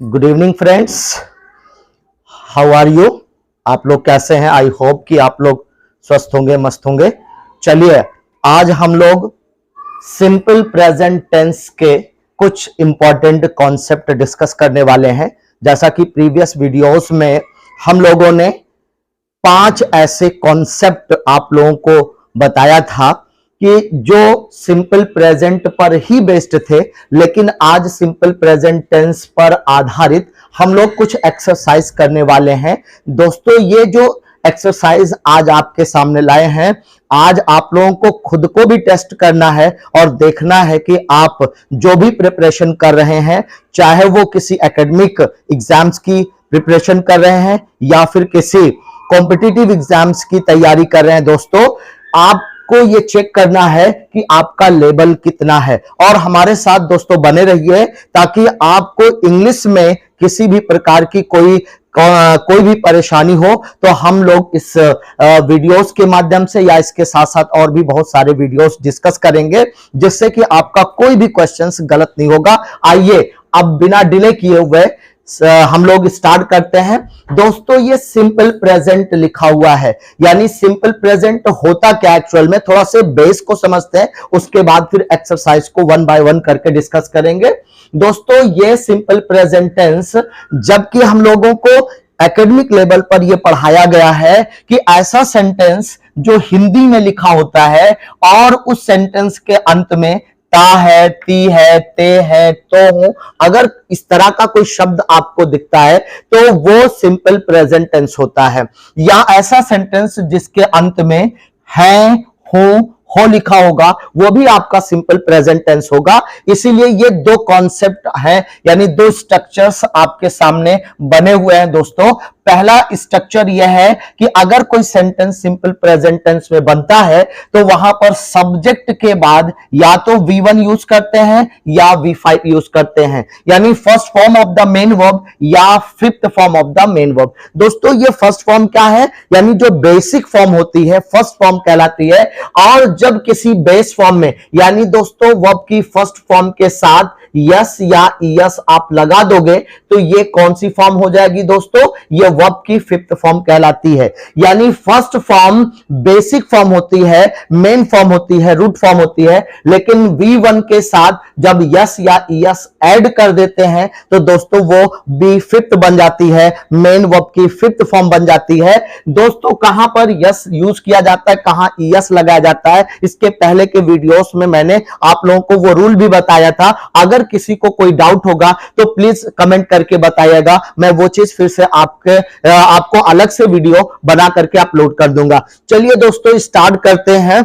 Good evening friends, how are you. आप लोग कैसे हैं? आई होप कि आप लोग स्वस्थ होंगे, मस्त होंगे। चलिए, आज हम लोग सिंपल प्रेजेंट टेंस के कुछ इंपॉर्टेंट कॉन्सेप्ट डिस्कस करने वाले हैं। जैसा कि प्रीवियस वीडियोस में हम लोगों ने 5 ऐसे कॉन्सेप्ट आप लोगों को बताया था कि जो सिंपल प्रेजेंट पर ही बेस्ड थे, लेकिन आज सिंपल प्रेजेंट टेंस पर आधारित हम लोग कुछ एक्सरसाइज करने वाले हैं। दोस्तों, ये जो एक्सरसाइज आज आपके सामने लाए हैं, आज आप लोगों को खुद को भी टेस्ट करना है और देखना है कि आप जो भी प्रिपरेशन कर रहे हैं, चाहे वो किसी एकेडमिक एग्जाम्स की प्रिपरेशन कर रहे हैं या फिर किसी कॉम्पिटिटिव एग्जाम्स की तैयारी कर रहे हैं, दोस्तों आपको ये चेक करना है कि आपका लेवल कितना है। और हमारे साथ दोस्तों बने रहिए ताकि आपको इंग्लिश में किसी भी प्रकार की कोई भी परेशानी हो तो हम लोग इस वीडियोस के माध्यम से या इसके साथ साथ और भी बहुत सारे वीडियोस डिस्कस करेंगे, जिससे कि आपका कोई भी क्वेश्चंस गलत नहीं होगा। आइए अब बिना डिले किए हुए हम लोग स्टार्ट करते हैं। दोस्तों, ये सिंपल प्रेजेंट लिखा हुआ है, यानी सिंपल प्रेजेंट होता क्या एक्चुअल में, थोड़ा से बेस को समझते हैं, उसके बाद फिर एक्सरसाइज को वन बाय वन करके डिस्कस करेंगे। दोस्तों, ये सिंपल प्रेजेंट टेंस जबकि हम लोगों को एकेडमिक लेवल पर यह पढ़ाया गया है कि ऐसा सेंटेंस जो हिंदी में लिखा होता है और उस सेंटेंस के अंत में ता है, ती है, ते है, तो हूं, अगर इस तरह का कोई शब्द आपको दिखता है तो वो सिंपल प्रेजेंट टेंस होता है। या ऐसा सेंटेंस जिसके अंत में है, हूं, हो लिखा होगा, वो भी आपका सिंपल प्रेजेंट टेंस होगा। इसीलिए ये दो कॉन्सेप्ट हैं, यानी दो स्ट्रक्चर्स आपके सामने बने हुए हैं। दोस्तों, पहला स्ट्रक्चर यह है कि अगर कोई सेंटेंस सिंपल प्रेजेंट टेंस में बनता है तो वहां पर सब्जेक्ट के बाद या तो V1 यूज करते हैं या V5 यूज करते हैं, यानी first form of the main verb या fifth form of the main verb. दोस्तों, ये फर्स्ट फॉर्म क्या है, यानी जो बेसिक फॉर्म होती है फर्स्ट फॉर्म कहलाती है। और जब किसी बेस फॉर्म में, यानी दोस्तों वर्ब की फर्स्ट फॉर्म के साथ यस या यस आप लगा दोगे तो ये कौन सी फॉर्म हो जाएगी दोस्तों, ये वर्ब की फिफ्थ फॉर्म कहलाती है। यानी फर्स्ट फॉर्म बेसिक फॉर्म होती है, मेन फॉर्म होती है, रूट फॉर्म होती है, लेकिन V1 के साथ जब यस या यस ऐड कर देते हैं तो दोस्तों वो बी फिफ्थ बन जाती है, मेन वर्ब की फिफ्थ फॉर्म बन जाती है। दोस्तों, कहां पर यस यूज किया जाता है, कहां यस लगाया जाता है, इसके पहले के वीडियोस में मैंने आप लोगों को वो रूल भी बताया था। अगर किसी को कोई डाउट होगा तो प्लीज कमेंट करके बताइएगा, मैं वो चीज फिर से आपको अलग से वीडियो बना करके अपलोड कर दूंगा। चलिए दोस्तों, स्टार्ट करते हैं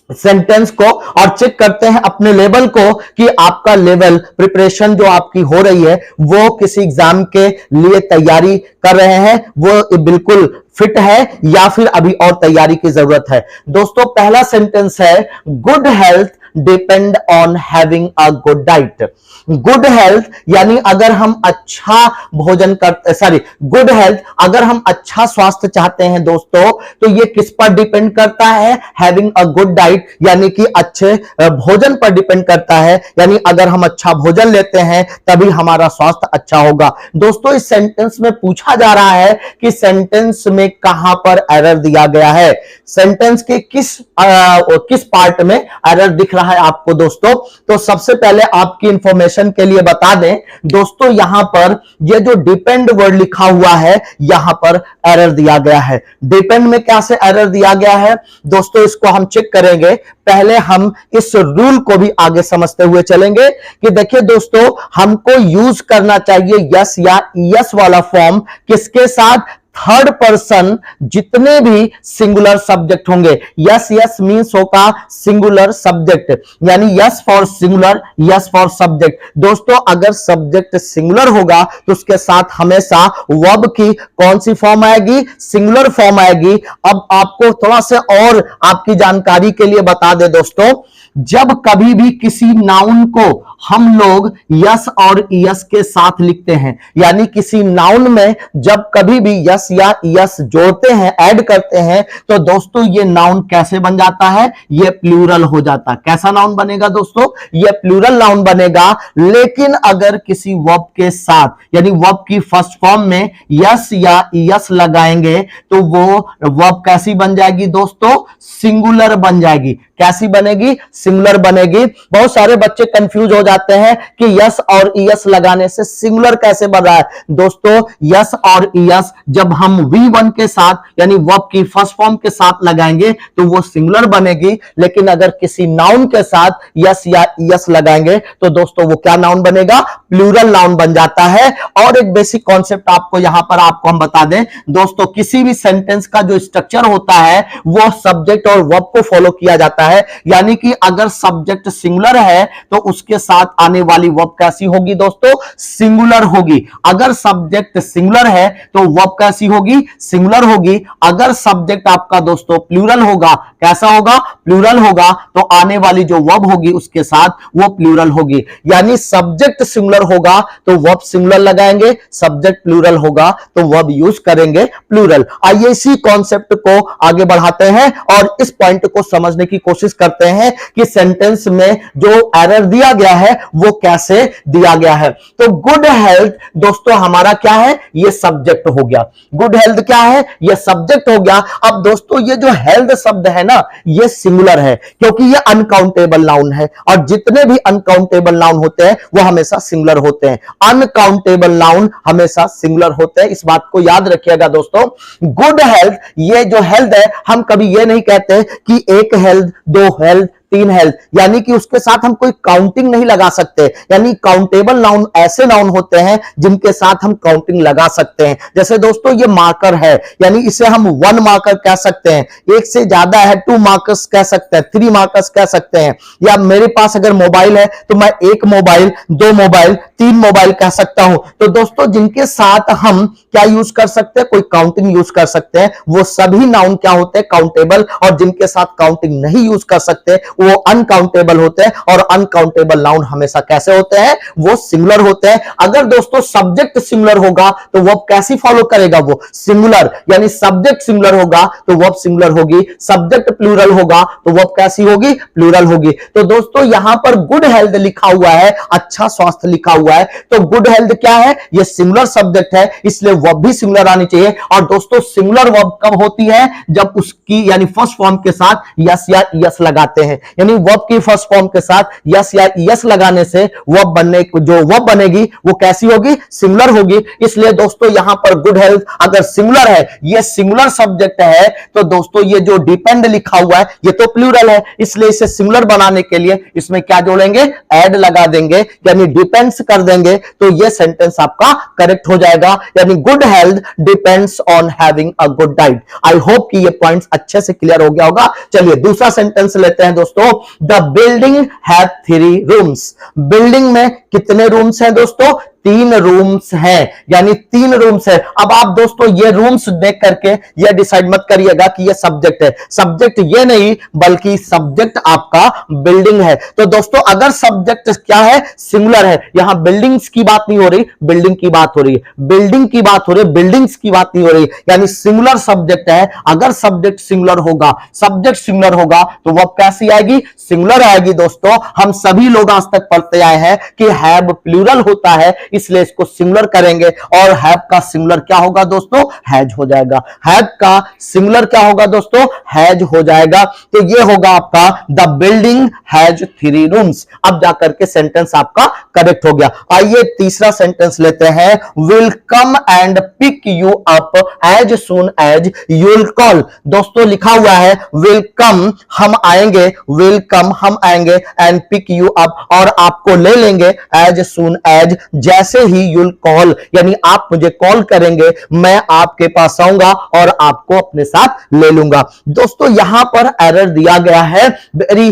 सेंटेंस को और चेक करते हैं अपने लेवल को कि आपका लेवल प्रिपरेशन जो आपकी हो रही है वो किसी एग्जाम के लिए तैयारी कर रहे हैं, वो बिल्कुल फिट है या फिर अभी और तैयारी की जरूरत है। दोस्तों, पहला सेंटेंस है good health depend on having a good diet. Good health यानी अगर हम अच्छा भोजन करते, गुड हेल्थ अगर हम अच्छा स्वास्थ्य चाहते हैं दोस्तों, तो ये किस पर डिपेंड करता है, हैविंग अ गुड डाइट यानी कि अच्छे भोजन पर डिपेंड करता है। यानी अगर हम अच्छा भोजन लेते हैं तभी हमारा स्वास्थ्य अच्छा होगा। दोस्तों, इस सेंटेंस में पूछा जा रहा है कि सेंटेंस में कहां पर एरर दिया गया है, सेंटेंस के किस पार्ट में एरर दिख रहा है आपको दोस्तों। तो सबसे पहले आपकी इंफॉर्मेशन के लिए बता दें दोस्तों, यहां पर ये जो डिपेंड वर्ड लिखा हुआ है यहां पर एरर दिया गया है। डिपेंड में क्या से एरर दिया गया है दोस्तों, इसको हम चेक करेंगे। पहले हम इस रूल को भी आगे समझते हुए चलेंगे कि देखिए दोस्तों, हमको यूज करना चाहिए यस या यस वाला फॉर्म किसके साथ, थर्ड पर्सन जितने भी सिंगुलर सब्जेक्ट होंगे। यस यस मींस होगा सिंगुलर सब्जेक्ट, यानी yes for singular, yes for subject. दोस्तों, अगर सब्जेक्ट सिंगुलर होगा तो उसके साथ हमेशा वर्ब की कौन सी फॉर्म आएगी, सिंगुलर फॉर्म आएगी। अब आपको थोड़ा सा और आपकी जानकारी के लिए बता दे दोस्तों, जब कभी भी किसी नाउन को हम लोग यस और यस के साथ लिखते हैं, यानी किसी नाउन में जब कभी भी यस या यस जोड़ते हैं, ऐड करते हैं, तो दोस्तों ये नाउन कैसे बन जाता है? ये प्लूरल हो जाता है। कैसा नाउन बनेगा दोस्तों? ये प्लूरल नाउन बनेगा। लेकिन अगर किसी वर्ब के साथ, यानी वर्ब की फर्स्ट फॉर्म में यस या यस लगाएंगे तो वो वर्ब कैसी बन जाएगी दोस्तों? सिंगुलर बन जाएगी। कैसी बनेगी? सिंगुलर बनेगी। बहुत सारे बच्चे कंफ्यूज हो जाते हैं कि यस और यस लगाने से सिंगुलर कैसे बन रहा है। दोस्तों यस और यस जब हम V1 के साथ, यानी वर्ब की फर्स्ट फॉर्म के साथ लगाएंगे तो वो सिंगुलर बनेगी। लेकिन अगर किसी नाउन के साथ यस या यस लगाएंगे तो दोस्तों वो क्या नाउन बनेगा? प्लूरल नाउन बन जाता है। और एक बेसिक कॉन्सेप्ट आपको यहां पर आपको हम बता दें दोस्तों, किसी भी सेंटेंस का जो स्ट्रक्चर होता है वो सब्जेक्ट और वर्ब को फॉलो किया जाता है। यानी कि अगर सब्जेक्ट सिंगुलर है तो उसके साथ आने वाली वर्ब कैसी होगी दोस्तों? सिंगुलर होगी। अगर सब्जेक्ट सिंगुलर है तो वर्ब कैसी होगी? सिंगुलर होगी। अगर सब्जेक्ट आपका दोस्तों प्लूरल होगा, कैसा होगा? प्लूरल होगा, तो आने वाली जो वर्ब होगी उसके साथ वो प्लूरल होगी। यानी सब्जेक्ट सिंगुलर होगा तो वर्ब सिंगुलर लगाएंगे, सब्जेक्ट प्लूरल होगा तो वर्ब यूज करेंगे प्लूरल। आइए इसी कॉन्सेप्ट को आगे बढ़ाते हैं और इस पॉइंट को समझने की कोशिश करते हैं कि सेंटेंस में जो एरर दिया गया है वो कैसे दिया गया है। तो गुड हेल्थ दोस्तों हमारा क्या है? ये सब्जेक्ट हो गया। गुड हेल्थ क्या है? ये सब्जेक्ट हो गया। अब दोस्तों ये जो हेल्थ शब्द है ना, ये सिंगुलर है क्योंकि ये अनकाउंटेबल नाउन है और जितने भी अनकाउंटेबल नाउन होते हैं वो हमेशा सिंगुलर होते हैं। अनकाउंटेबल नाउन हमेशा सिंगुलर होते हैं। इस बात को याद रखिएगा दोस्तों। गुड हेल्थ, ये जो हेल्थ है, हम कभी ये नहीं कहते कि एक हेल्थ, दो हेल्थ, तीन हेल्थ, यानी कि उसके साथ हम कोई काउंटिंग नहीं लगा सकते। यानी काउंटेबल नाउन ऐसे नाउन होते हैं जिनके साथ हम काउंटिंग लगा सकते हैं। जैसे दोस्तों ये मार्कर है, यानी इसे हम 1 मार्कर कह सकते हैं, एक से ज्यादा है 2 मार्कर्स कह सकते हैं, 3 मार्कर्स कह सकते हैं। या मेरे पास अगर मोबाइल है तो मैं 1 मोबाइल, 2 मोबाइल, 3 मोबाइल कह सकता हूं। तो दोस्तों जिनके साथ हम क्या यूज कर सकते हैं? कोई काउंटिंग यूज कर सकते हैं, वो सभी नाउन क्या होते हैं? काउंटेबल। और जिनके साथ काउंटिंग नहीं यूज कर सकते वो अनकाउंटेबल होते हैं। और अनकाउंटेबल नाउन हमेशा कैसे होते हैं? वो सिंगुलर होते हैं। अगर दोस्तों सब्जेक्ट सिंगुलर होगा तो वर्ब कैसी फॉलो करेगा? वो सिंगुलर। यानी सब्जेक्ट सिंगुलर होगा तो वर्ब सिंगुलर होगी, सब्जेक्ट प्लूरल होगा तो वर्ब कैसी होगी? प्लूरल होगी। तो दोस्तों यहां पर गुड हेल्थ लिखा हुआ है, अच्छा स्वास्थ्य लिखा हुआ है, तो गुड हेल्थ क्या है? ये सिंगुलर सब्जेक्ट है, इसलिए वर्ब भी सिंगुलर आनी चाहिए। और दोस्तों सिंगुलर वर्ब कब होती है? जब उसकी यानी फर्स्ट फॉर्म के साथ यस या यस लगाते हैं। यानी वर्ब की फर्स्ट फॉर्म के साथ यस या यस लगाने से वर्ब जो वर्ब बनेगी वो कैसी होगी? सिंगुलर होगी। इसलिए दोस्तों यहां पर गुड हेल्थ अगर सिंगुलर है, ये सिंगुलर सब्जेक्ट है, तो दोस्तों ये जो डिपेंड लिखा हुआ है ये तो प्लूरल है, इसलिए इसे सिंगुलर बनाने के लिए इसमें क्या जोड़ेंगे? ऐड लगा देंगे, यानी डिपेंड्स कर देंगे, तो ये सेंटेंस आपका करेक्ट हो जाएगा। यानी good health depends on having a good diet. I hope कि ये पॉइंट्स अच्छे से क्लियर हो गया होगा। चलिए दूसरा सेंटेंस लेते हैं दोस्तों। The building have 3 rooms. Building में कितने रूम्स हैं दोस्तों? 3 रूम्स हैं, यानी 3 रूम्स है। अब आप दोस्तों ये रूम्स देख करके ये डिसाइड मत करिएगा कि ये सब्जेक्ट है। सब्जेक्ट ये नहीं, बल्कि सब्जेक्ट आपका बिल्डिंग है। तो दोस्तों अगर सब्जेक्ट क्या है? सिंगुलर है। यहां बिल्डिंग्स की बात नहीं हो रही, बिल्डिंग की बात हो रही है। बिल्डिंग की बात हो रही है, बिल्डिंग्स की बात नहीं हो रही, यानी सिंगुलर सब्जेक्ट है। अगर सब्जेक्ट सिंगुलर होगा, सब्जेक्ट सिंगुलर होगा तो वर्ब कैसी आएगी? सिंगुलर आएगी। दोस्तों हम सभी लोग आज तक पढ़ते आए हैं कि हैव प्लूरल होता है, इसलिए इसको सिंगुलर करेंगे और हैव का सिंगुलर क्या होगा दोस्तों? हैज हो जाएगा। हैव का सिंगुलर क्या होगा दोस्तों? हैज हो जाएगा। तो ये होगा आपका द बिल्डिंग हैज 3 रूम्स। अब जाकर के सेंटेंस आपका करेक्ट हो गया। आइए तीसरा सेंटेंस लेते हैं। Will come and pick you up as soon as you will call. दोस्तों लिखा हुआ है विल कम, हम आएंगे, विल कम हम आएंगे, एंड पिक यू अप और आपको ले लेंगे, एज सून एज जैसे ही यूल कॉल, यानी आप मुझे कॉल करेंगे, मैं आपके पास आऊंगा और आपको अपने साथ ले लूंगा। दोस्तों यहां पर एरर दिया गया है, वेरी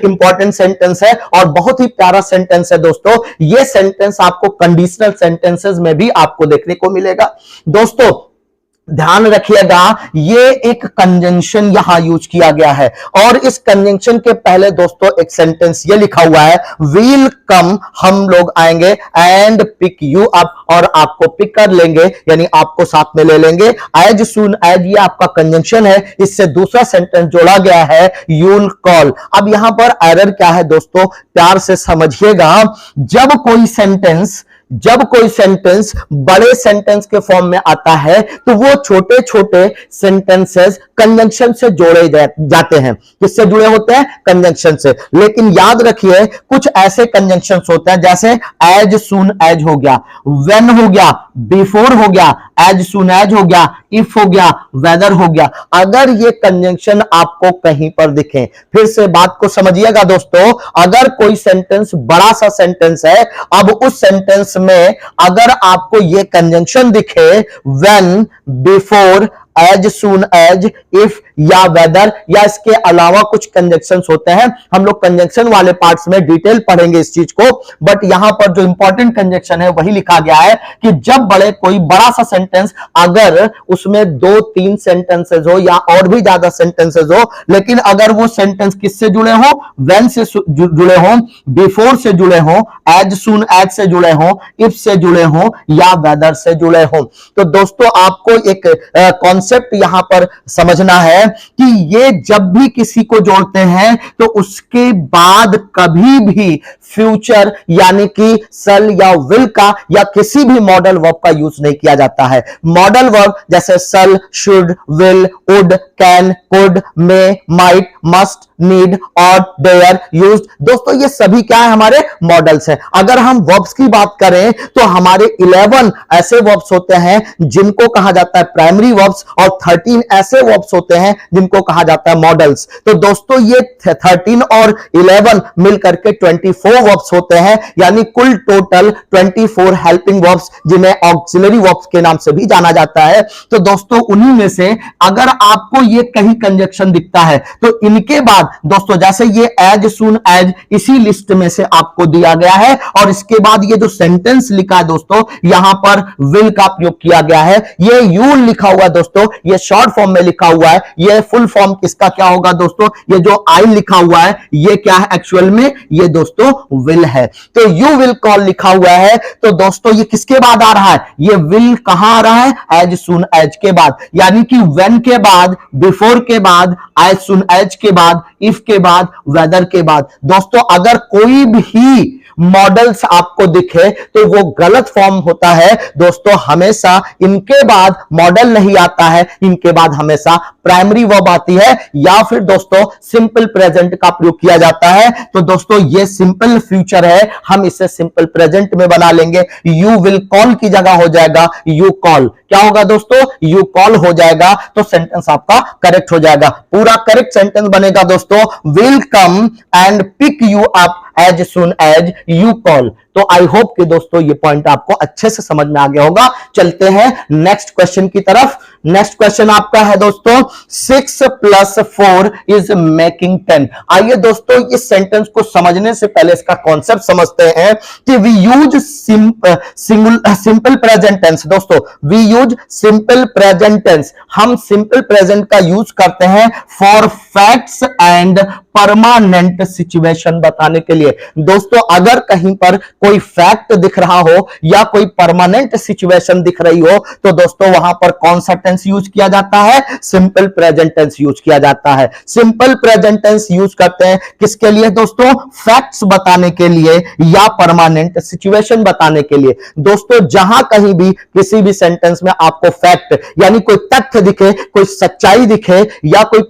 इंपॉर्टेंट सेंटेंस है और बहुत ही प्यारा सेंटेंस है दोस्तों। यह सेंटेंस आपको कंडीशनल सेंटेंसेस में भी आपको देखने को मिलेगा। दोस्तों ध्यान रखिएगा, ये एक कंजंक्शन यहां यूज किया गया है और इस कंजंक्शन के पहले दोस्तों एक सेंटेंस ये लिखा हुआ है, वील कम, हम लोग आएंगे एंड पिक यू अप, और आपको पिक कर लेंगे यानी आपको साथ में ले लेंगे। एज सून एज ये आपका कंजंक्शन है, इससे दूसरा सेंटेंस जोड़ा गया है, यूल कॉल। अब यहां पर एरर क्या है दोस्तों, प्यार से समझिएगा, जब कोई सेंटेंस बड़े सेंटेंस के फॉर्म में आता है तो वो छोटे छोटे सेंटेंसेस कंजंक्शन से जोड़े जाते हैं। किससे जुड़े होते हैं? कंजंक्शन से। लेकिन याद रखिए कुछ ऐसे कंजंक्शन होते हैं जैसे एज सून एज हो गया, व्हेन हो गया, बिफोर हो गया, एज सून एज हो गया, इफ हो गया, वेदर हो गया। अगर ये कंजंक्शन आपको कहीं पर दिखे, फिर से बात को समझिएगा दोस्तों, अगर कोई सेंटेंस बड़ा सा सेंटेंस है, अब उस सेंटेंस में अगर आपको ये कंजंक्शन दिखे, when, before, as soon as, if या वेदर, या इसके अलावा कुछ कंजंक्शंस होते हैं, हम लोग कंजंक्शन वाले पार्ट्स में डिटेल पढ़ेंगे इस चीज को, बट यहां पर जो इंपॉर्टेंट कंजंक्शन है वही लिखा गया है कि जब कोई बड़ा सा सेंटेंस, अगर उसमें 2-3 सेंटेंसेस हो या और भी ज्यादा सेंटेंसेस हो, लेकिन अगर वो सेंटेंस किससे जुड़े हो, व्हेन से जुड़े हो, बिफोर से जुड़े हो, एज सून एज से जुड़े हो, इफ से जुड़े हो या वेदर से जुड़े हो। तो दोस्तों आपको एक कॉन्सेप्ट यहां पर समझना है कि ये जब भी किसी को जोड़ते हैं तो उसके बाद कभी भी फ्यूचर यानी कि सल या विल का या किसी भी मॉडल वर्ब का यूज नहीं किया जाता है। मॉडल वर्ब जैसे सल, should, will, would, can, could, may, might, must, need और डेयर यूज्ड, दोस्तों ये सभी क्या है, हमारे मॉडल्स हैं। अगर हम वर्ब्स की बात करें तो हमारे 11 ऐसे वर्ब्स होते हैं जिनको कहा जाता है प्राइमरी वर्ब्स और 13 ऐसे वर्ब्स होते हैं जिनको कहा जाता है मॉडल्स। तो दोस्तों ये 13 और 11 मिलकर के 24 वर्ब्स होते हैं, यानी कुल टोटल 24 हेल्पिंग वर्ब्स, जिन्हें ऑक्सिलरी वर्ब्स के नाम से भी जाना जाता है। तो दोस्तों उन्हीं में से अगर आपको ये कहीं कंजंक्शन दिखता है तो इनके बाद दोस्तों जैसे ये एज सून एज इसी लिस्ट में से आपको दिया गया है, और इसके बाद ये जो सेंटेंस लिखा है दोस्तों यहां पर विल का प्रयोग किया गया है। ये यू लिखा हुआ है दोस्तों, ये शॉर्ट फॉर्म में लिखा हुआ है, ये फुल फॉर्म किसका क्या होगा दोस्तों, ये जो आई लिखा हुआ है ये क्या है एक्चुअल में, ये दोस्तों विल है। तो यू विल कॉल लिखा हुआ है, तो दोस्तों ये किसके बाद आ रहा है, ये विल कहां आ रहा है, एज सून एज के बाद, यानी कि व्हेन के बाद, बिफोर के बाद, एज सून एज के बाद, इफ के बाद, वेदर के बाद। दोस्तों अगर कोई भी मॉडल्स आपको दिखे तो वो गलत फॉर्म होता है दोस्तों, हमेशा इनके बाद मॉडल नहीं आता है, इनके बाद हमेशा प्राइमरी वर्ब आती है या फिर दोस्तों सिंपल प्रेजेंट का प्रयोग किया जाता है। तो दोस्तों ये सिंपल फ्यूचर है, हम इसे सिंपल प्रेजेंट में बना लेंगे। यू विल कॉल की जगह हो जाएगा यू कॉल, क्या होगा दोस्तों, यू कॉल हो जाएगा, तो सेंटेंस आपका करेक्ट हो जाएगा। पूरा करेक्ट सेंटेंस बनेगा दोस्तों, will come and pick you up as soon as you call. तो आई होप कि दोस्तों ये पॉइंट आपको अच्छे से समझ में आ गया होगा। चलते हैं नेक्स्ट क्वेश्चन की तरफ। नेक्स्ट क्वेश्चन आपका है दोस्तों, 6 + 4 इज मेकिंग 10। आइए दोस्तों इस सेंटेंस को समझने से पहले इसका कॉन्सेप्ट समझते हैं कि we use simple present tense. दोस्तों we use simple present tense, हम सिंपल प्रेजेंट का यूज करते हैं for facts and permanent situation बताने के लिए। दोस्तों अगर कहीं पर कोई फैक्ट दिख रहा हो या कोई परमानेंट सिचुएशन दिख रही हो तो दोस्तों वहां पर कौन सा टेंस यूज किया जाता है, सिंपल प्रेजेंट टेंस यूज किया जाता है। सिंपल प्रेजेंट टेंस यूज करते हैं किसके लिए दोस्तों, फैक्ट्स बताने के लिए या परमानेंट सिचुएशन बताने के लिए। दोस्तों जहां कहीं भी किसी भी सेंटेंस में आपको फैक्ट यानी कोई तथ्य दिखे, कोई सच्चाई दिखे या कोई